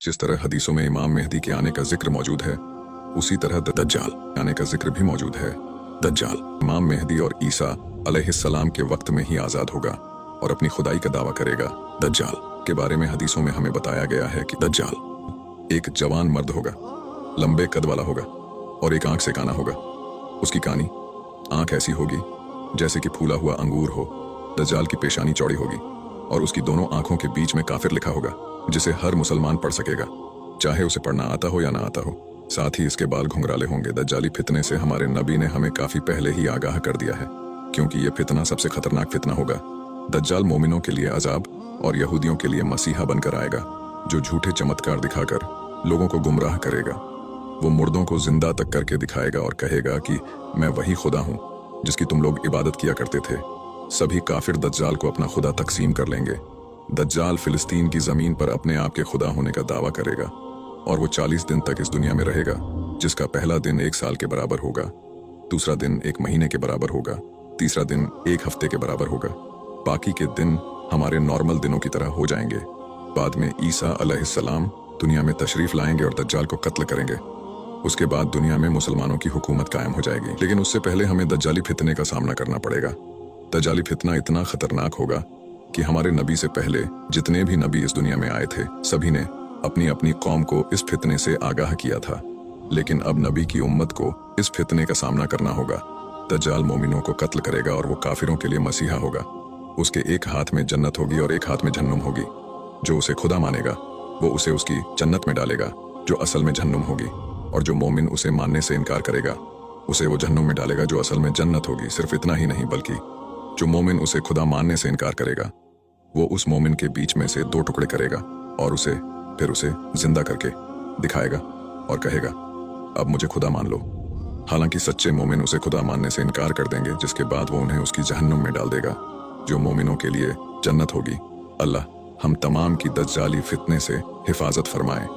जिस तरह हदीसों में इमाम मेहदी के आने का जिक्र मौजूद है, उसी तरह दज्जाल आने का जिक्र भी मौजूद है। दज्जाल इमाम मेहदी और ईसा अलैहिस्सलाम के वक्त में ही आज़ाद होगा और अपनी खुदाई का दावा करेगा। दज्जाल के बारे में हदीसों में हमें बताया गया है कि दज्जाल एक जवान मर्द होगा, लंबे कद वाला होगा और एक आंख से काना होगा। उसकी कानी आंख ऐसी होगी जैसे कि फूला हुआ अंगूर हो। दज्जाल की पेशानी चौड़ी होगी और उसकी दोनों आंखों के बीच में काफिर लिखा होगा, जिसे हर मुसलमान पढ़ सकेगा, चाहे उसे पढ़ना आता हो या ना आता हो। साथ ही इसके बाल घुंघराले होंगे। दज्जाली फितने से हमारे नबी ने हमें काफी पहले ही आगाह कर दिया है, क्योंकि यह फितना सबसे खतरनाक फितना होगा। दज्जाल मोमिनों के लिए अजाब और यहूदियों के लिए मसीहा बनकर आएगा, जो झूठे चमत्कार दिखाकर लोगों को गुमराह करेगा। वो मुर्दों को जिंदा तक करके दिखाएगा और कहेगा कि मैं वही खुदा हूँ जिसकी तुम लोग इबादत किया करते थे। सभी काफिर दज्जाल को अपना खुदा तकसीम कर लेंगे। दज्जाल फिलिस्तीन की जमीन पर अपने आप के खुदा होने का दावा करेगा और वो 40 दिन तक इस दुनिया में रहेगा, जिसका पहला दिन 1 साल के बराबर होगा, दूसरा दिन 1 महीने के बराबर होगा, तीसरा दिन 1 हफ्ते के बराबर होगा। बाकी के दिन हमारे नॉर्मल दिनों की तरह हो जाएंगे। बाद में ईसा अलैहिस्सलाम दुनिया में तशरीफ लाएंगे और दज्जाल को कत्ल करेंगे। उसके बाद दुनिया में मुसलमानों की हुकूमत कायम हो जाएगी। लेकिन उससे पहले हमें दज्जाली फितने का सामना करना पड़ेगा। दज्जाली फितना इतना खतरनाक होगा कि हमारे नबी से पहले जितने भी नबी इस दुनिया में आए थे, सभी ने अपनी अपनी कौम को इस फितने से आगाह किया था। लेकिन अब नबी की उम्मत को इस फितने का सामना करना होगा। दज्जाल मोमिनों को कत्ल करेगा और वो काफिरों के लिए मसीहा होगा। उसके एक हाथ में जन्नत होगी और एक हाथ में जहन्नुम होगी। जो उसे खुदा मानेगा वो उसे उसकी जन्नत में डालेगा, जो असल में जहन्नुम होगी, और जो मोमिन उसे मानने से इनकार करेगा उसे वो जहन्नुम में डालेगा, जो असल में जन्नत होगी। सिर्फ इतना ही नहीं, बल्कि जो मोमिन उसे खुदा मानने से इनकार करेगा वो उस मोमिन के बीच में से 2 टुकड़े करेगा और फिर उसे जिंदा करके दिखाएगा और कहेगा, अब मुझे खुदा मान लो। हालांकि सच्चे मोमिन उसे खुदा मानने से इनकार कर देंगे, जिसके बाद वो उन्हें उसकी जहन्नुम में डाल देगा, जो मोमिनों के लिए जन्नत होगी। अल्लाह हम तमाम की दज्जाली फितने से हिफाजत फरमाए।